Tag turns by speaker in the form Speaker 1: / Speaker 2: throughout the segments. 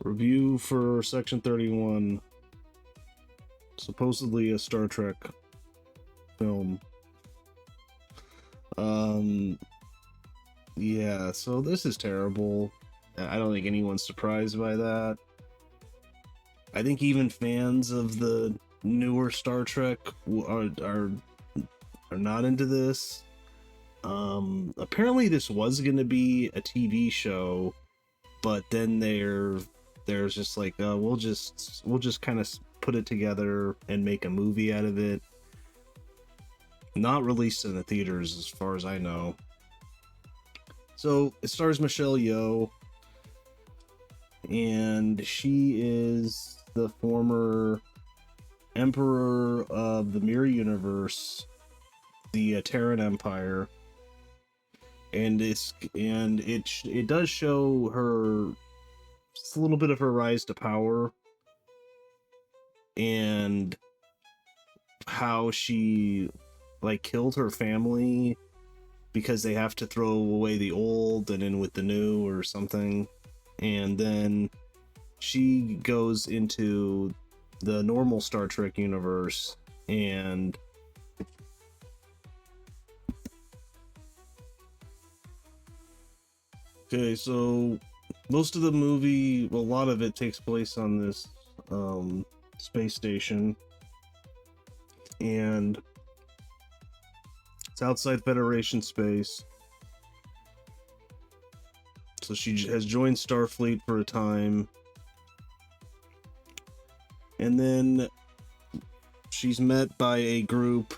Speaker 1: Review for Section 31. Supposedly a Star Trek film. Yeah, so this is terrible. I don't think anyone's surprised by that. I think even fans of the newer Star Trek are not into this. Apparently this was going to be a TV show, but then there's just like we'll just kind of put it together and make a movie out of it. Not released in the theaters as far as I know. So it stars Michelle Yeoh, and she is the former emperor of the Mirror Universe, the Terran Empire, and it does show her just a little bit of her rise to power and how she like killed her family because they have to throw away the old and in with the new or something, and then she goes into the normal Star Trek universe and okay, so most of the movie, well, a lot of it takes place on this space station, and it's outside Federation space. So she has joined Starfleet for a time, and then she's met by a group,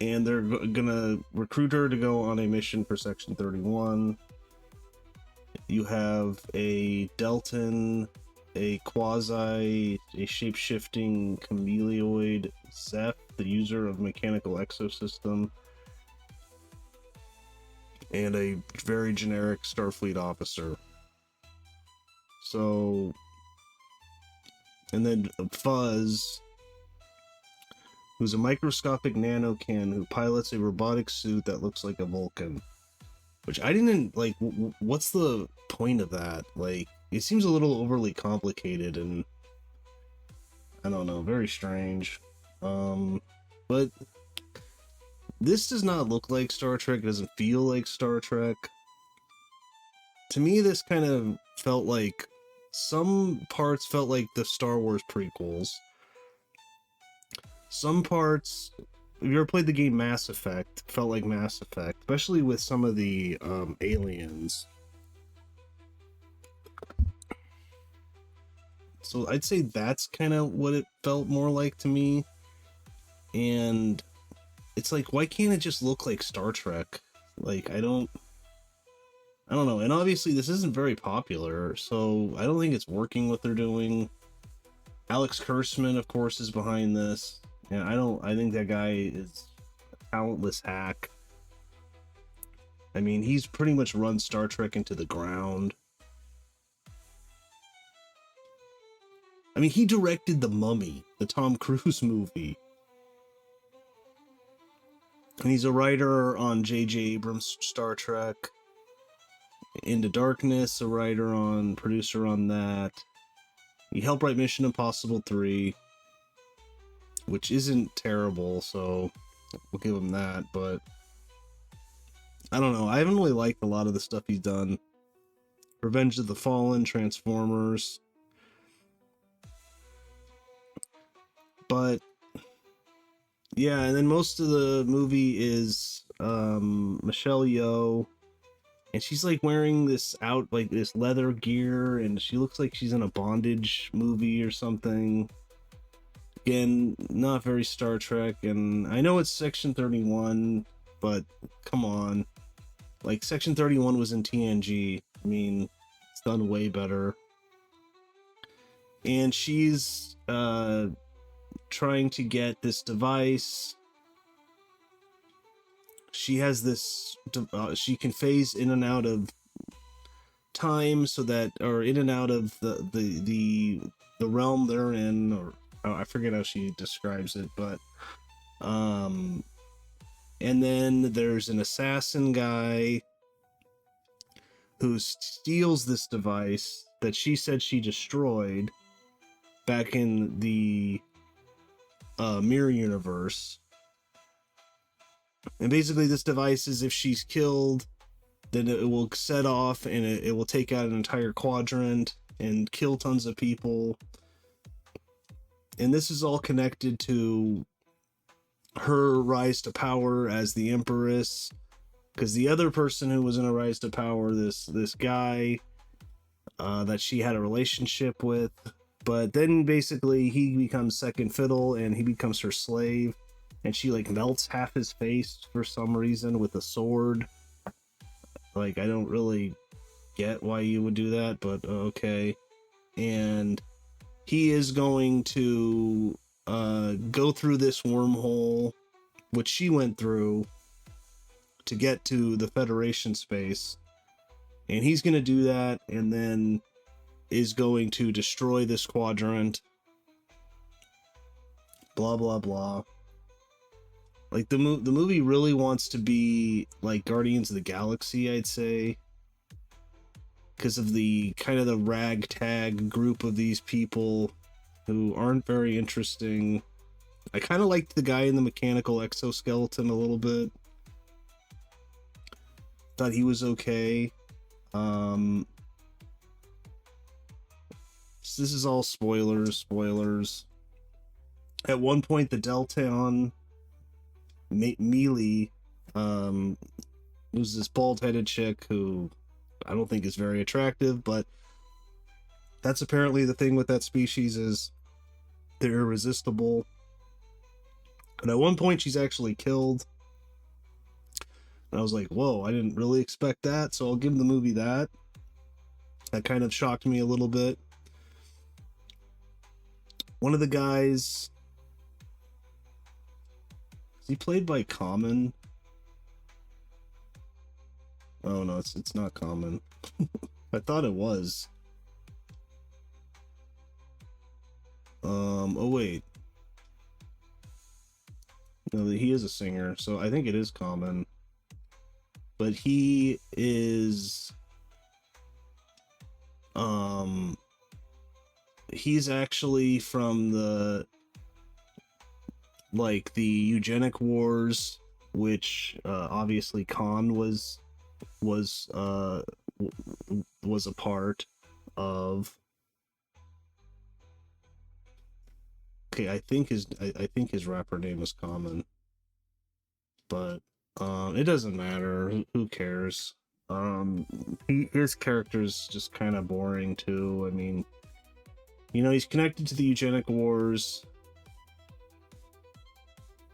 Speaker 1: and they're gonna recruit her to go on a mission for Section 31. You have a Deltan, a shape-shifting chameleoid Zeph, the user of mechanical exosystem, and a very generic Starfleet officer. So, and then Fuzz, who's a microscopic nanocan who pilots a robotic suit that looks like a Vulcan. Which I didn't, like, what's the point of that? Like, it seems a little overly complicated and, I don't know, very strange. But this does not look like Star Trek. It doesn't feel like Star Trek. To me, this kind of felt like, some parts felt like the Star Wars prequels. Some parts, if you ever played the game Mass Effect, felt like Mass Effect, especially with some of the aliens. So I'd say that's kind of what it felt more like to me. And it's like, why can't it just look like Star Trek? Like, I don't know. And obviously this isn't very popular, so I don't think it's working what they're doing. Alex Kurtzman, of course, is behind this. And I think that guy is a talentless hack. I mean, he's pretty much run Star Trek into the ground. I mean, he directed The Mummy, the Tom Cruise movie. And he's a writer on J.J. Abrams' Star Trek. Into Darkness, producer on that. He helped write Mission Impossible 3, which isn't terrible, so we'll give him that, but I don't know. I haven't really liked a lot of the stuff he's done. Revenge of the Fallen, Transformers. But yeah, and then most of the movie is Michelle Yeoh, and she's like wearing this leather gear, and she looks like she's in a bondage movie or something. Again, not very Star Trek, and I know it's Section 31, but come on. Like, Section 31 was in TNG. I mean, it's done way better. And she's trying to get this device. She has this, she can phase in and out of time or in and out of the realm they're in, or I forget how she describes it, but and then there's an assassin guy who steals this device that she said she destroyed back in the mirror universe. And basically this device is, if she's killed, then it will set off and it will take out an entire quadrant and kill tons of people. And this is all connected to her rise to power as the Empress, because the other person who was in a rise to power, this guy that she had a relationship with, but then basically he becomes second fiddle and he becomes her slave, and she like melts half his face for some reason with a sword. Like, I don't really get why you would do that, but okay. And he is going to go through this wormhole, which she went through, to get to the Federation space. And he's going to do that, and then is going to destroy this quadrant. Blah, blah, blah. Like, the movie really wants to be like Guardians of the Galaxy, I'd say. Because of the kind of the ragtag group of these people who aren't very interesting. I kind of liked the guy in the mechanical exoskeleton a little bit. Thought he was okay. So this is all spoilers. At one point, the Delton Mealy, who's this bald-headed chick who I don't think is very attractive, but that's apparently the thing with that species, is they're irresistible. And at one point, she's actually killed. And I was like, whoa, I didn't really expect that, so I'll give the movie that. That kind of shocked me a little bit. One of the guys, is he played by Common? Oh no, it's not Common. I thought it was. Oh wait. No, he is a singer, so I think it is Common. But he is he's actually from the eugenic wars, which obviously Khan was a part of. Okay, I think his rapper name is Common, but it doesn't matter. Who cares? His character's just kind of boring too. I mean, he's connected to the eugenic wars.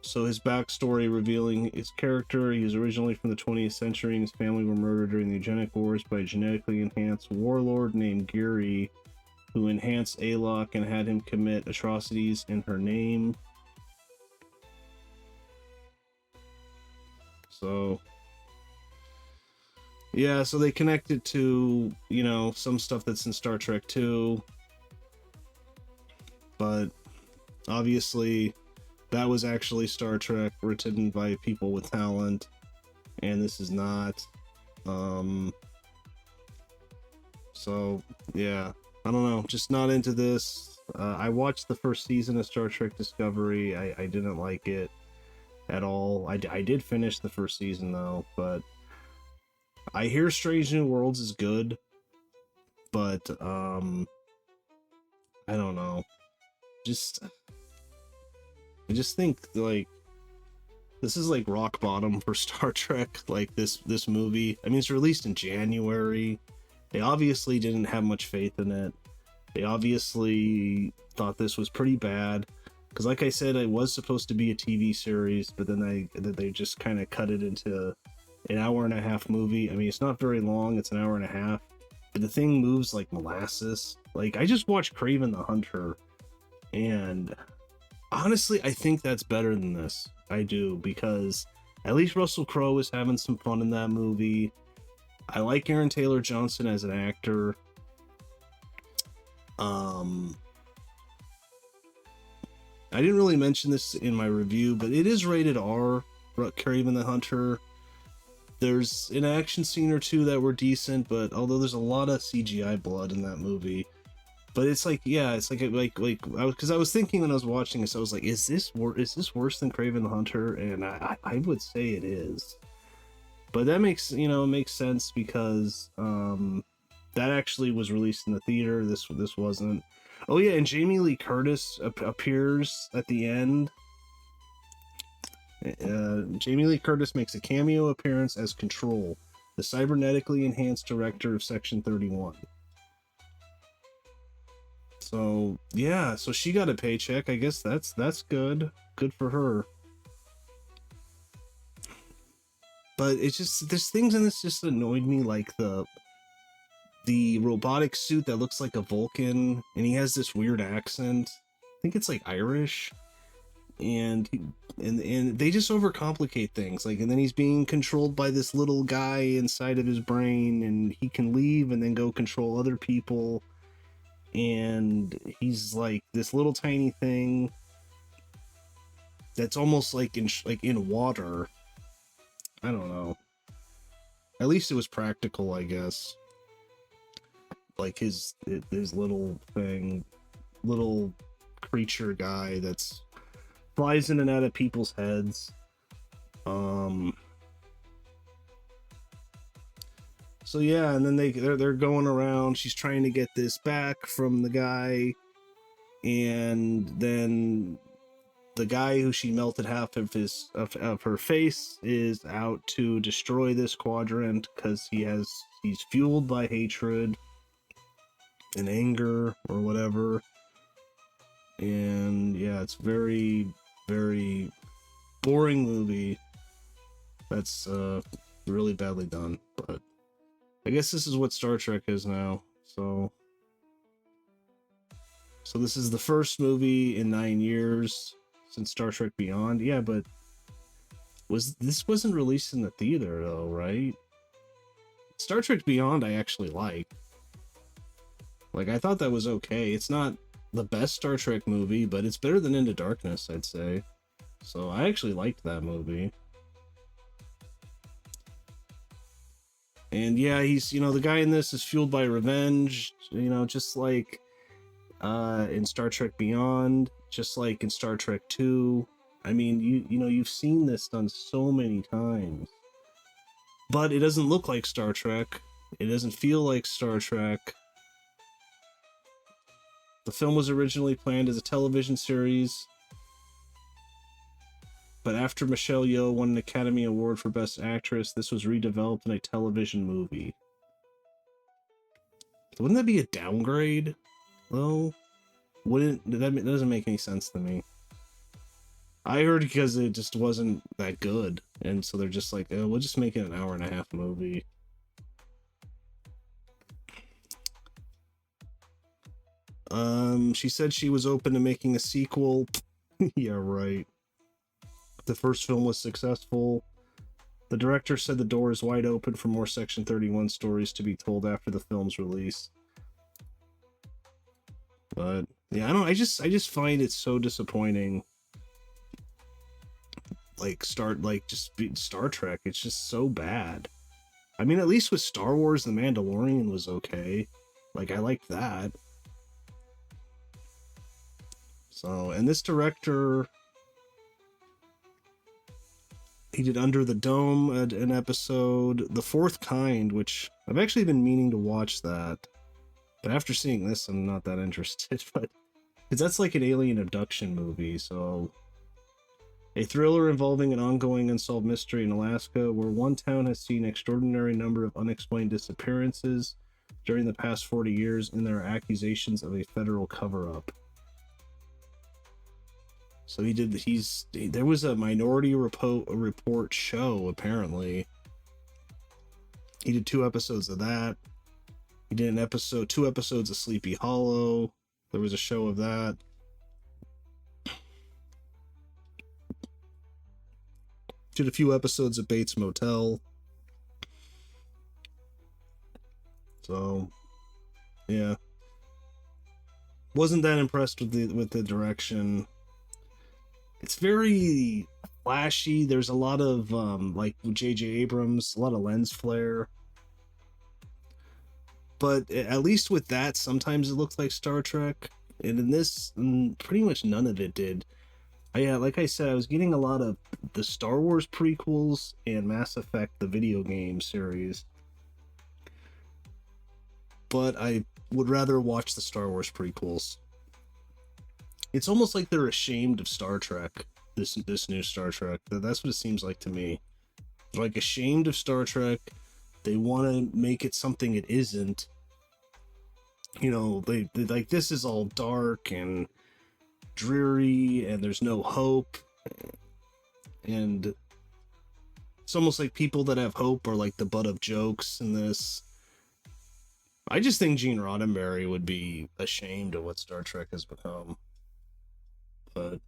Speaker 1: So his backstory revealing his character: he was originally from the 20th century, and his family were murdered during the eugenic wars by a genetically enhanced warlord named Geary, who enhanced Alok and had him commit atrocities in her name. So yeah, so they connected to, some stuff that's in Star Trek 2. But obviously that was actually Star Trek written by people with talent, and this is not. So yeah, I don't know, just not into this. I watched the first season of Star Trek Discovery. I didn't like it at all. I did finish the first season though, but I hear Strange New Worlds is good, but I don't know. I just think like this is like rock bottom for Star Trek. Like this movie. I mean, it's released in January. They obviously didn't have much faith in it. They obviously thought this was pretty bad. Because like I said, it was supposed to be a TV series, but then they just kind of cut it into an hour and a half movie. I mean, it's not very long. It's an hour and a half. But the thing moves like molasses. Like, I just watched Kraven the Hunter, and honestly, I think that's better than this. I do, because at least Russell Crowe is having some fun in that movie. I like Aaron Taylor Johnson as an actor. I didn't really mention this in my review, but it is rated R, Kraven the Hunter. There's an action scene or two that were decent, but although there's a lot of CGI blood in that movie, but it's like, yeah, it's because I was thinking when I was watching this, I was like, is this worse than Kraven the Hunter? And I would say it is, but that makes sense because that actually was released in the theater. This wasn't. Oh yeah, and Jamie Lee Curtis appears at the end. Jamie Lee Curtis makes a cameo appearance as Control, the cybernetically enhanced director of Section 31. So yeah, so she got a paycheck. I guess that's good. Good for her. But it's just, there's things in this just annoyed me, like the robotic suit that looks like a Vulcan, and he has this weird accent. I think it's like Irish. And they just overcomplicate things, like, and then he's being controlled by this little guy inside of his brain, and he can leave and then go control other people, and he's like this little tiny thing that's almost like in water. I don't know, at least it was practical, I guess, like his little creature guy that's flies in and out of people's heads. So yeah, and then they're going around. She's trying to get this back from the guy, and then the guy who she melted half of her face is out to destroy this quadrant because he's fueled by hatred and anger or whatever. And yeah, it's very, very boring movie that's really badly done, but I guess this is what Star Trek is now. So this is the first movie in 9 years since Star Trek Beyond. Yeah, but wasn't released in the theater though, right? Star Trek Beyond I actually like I thought that was okay. It's not the best Star Trek movie, but it's better than Into Darkness, I'd say. So I actually liked that movie. And yeah, he's, the guy in this is fueled by revenge, just like in Star Trek Beyond, just like in Star Trek 2. I mean, you've seen this done so many times. But it doesn't look like Star Trek. It doesn't feel like Star Trek. The film was originally planned as a television series, but after Michelle Yeoh won an Academy Award for Best Actress, this was redeveloped in a television movie. Wouldn't that be a downgrade, though? That doesn't make any sense to me. I heard because it just wasn't that good, and so they're just like, oh, we'll just make it an hour-and-a-half movie. She said she was open to making a sequel. Yeah, right. The first film was successful. The director said the door is wide open for more Section 31 stories to be told after the film's release. But yeah, I just find it so disappointing. Star Trek, it's just so bad. I mean, at least with Star Wars, The Mandalorian was okay. I liked that. So, and this director, he did Under the Dome, an episode, The Fourth Kind, which I've actually been meaning to watch that. But after seeing this, I'm not that interested. But because that's like an alien abduction movie, so a thriller involving an ongoing unsolved mystery in Alaska, where one town has seen an extraordinary number of unexplained disappearances during the past 40 years, and there are accusations of a federal cover-up. So there was a Minority Report show, apparently. He did 2 episodes of that. He did 2 episodes of Sleepy Hollow. There was a show of that. Did a few episodes of Bates Motel. So, yeah. Wasn't that impressed with the direction. It's very flashy. There's a lot of like J.J. Abrams, a lot of lens flare. But at least with that, sometimes it looks like Star Trek, and in this, pretty much none of it did. Yeah, like I said, I was getting a lot of the Star Wars prequels and Mass Effect, the video game series, but I would rather watch the Star Wars prequels. It's almost like they're ashamed of Star Trek. This new Star Trek. That's what it seems like to me. They're like ashamed of Star Trek. They want to make it something it isn't. You know, they like, this is all dark and dreary, and there's no hope. And it's almost like people that have hope are like the butt of jokes in this. I just think Gene Roddenberry would be ashamed of what Star Trek has become. But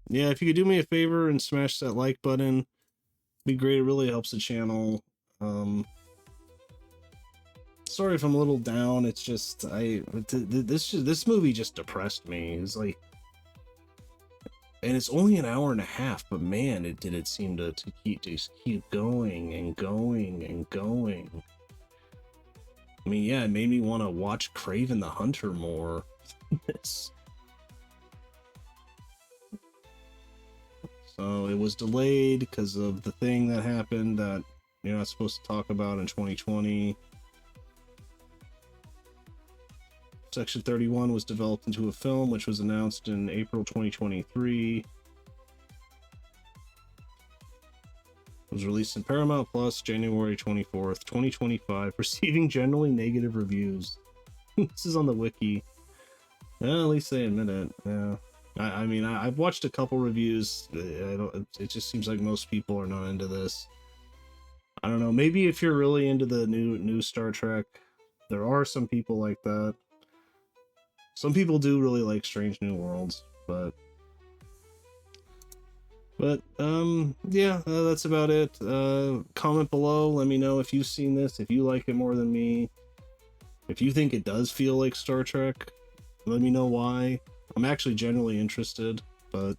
Speaker 1: yeah, if you could do me a favor and smash that like button, it'd be great. It really helps the channel. Sorry if I'm a little down. It's just this movie just depressed me. It's like, and it's only an hour and a half, but man, it seem to keep going and going and going. I mean, yeah, it made me want to watch Kraven the Hunter more. So it was delayed because of the thing that happened that you're not supposed to talk about in 2020. Section 31 was developed into a film, which was announced in April 2023. It was released in Paramount Plus January 24th, 2025, receiving generally negative reviews. This is on the wiki. Well, at least they admit it. Yeah. I mean, I've watched a couple reviews. It just seems like most people are not into this. I don't know. Maybe if you're really into the new Star Trek, there are some people like that. Some people do really like Strange New Worlds, but yeah, that's about it. Comment below, let me know if you've seen this, if you like it more than me, if you think it does feel like Star Trek. Let me know why. I'm actually generally interested, but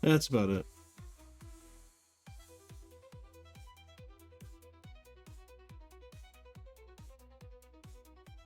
Speaker 1: that's about it.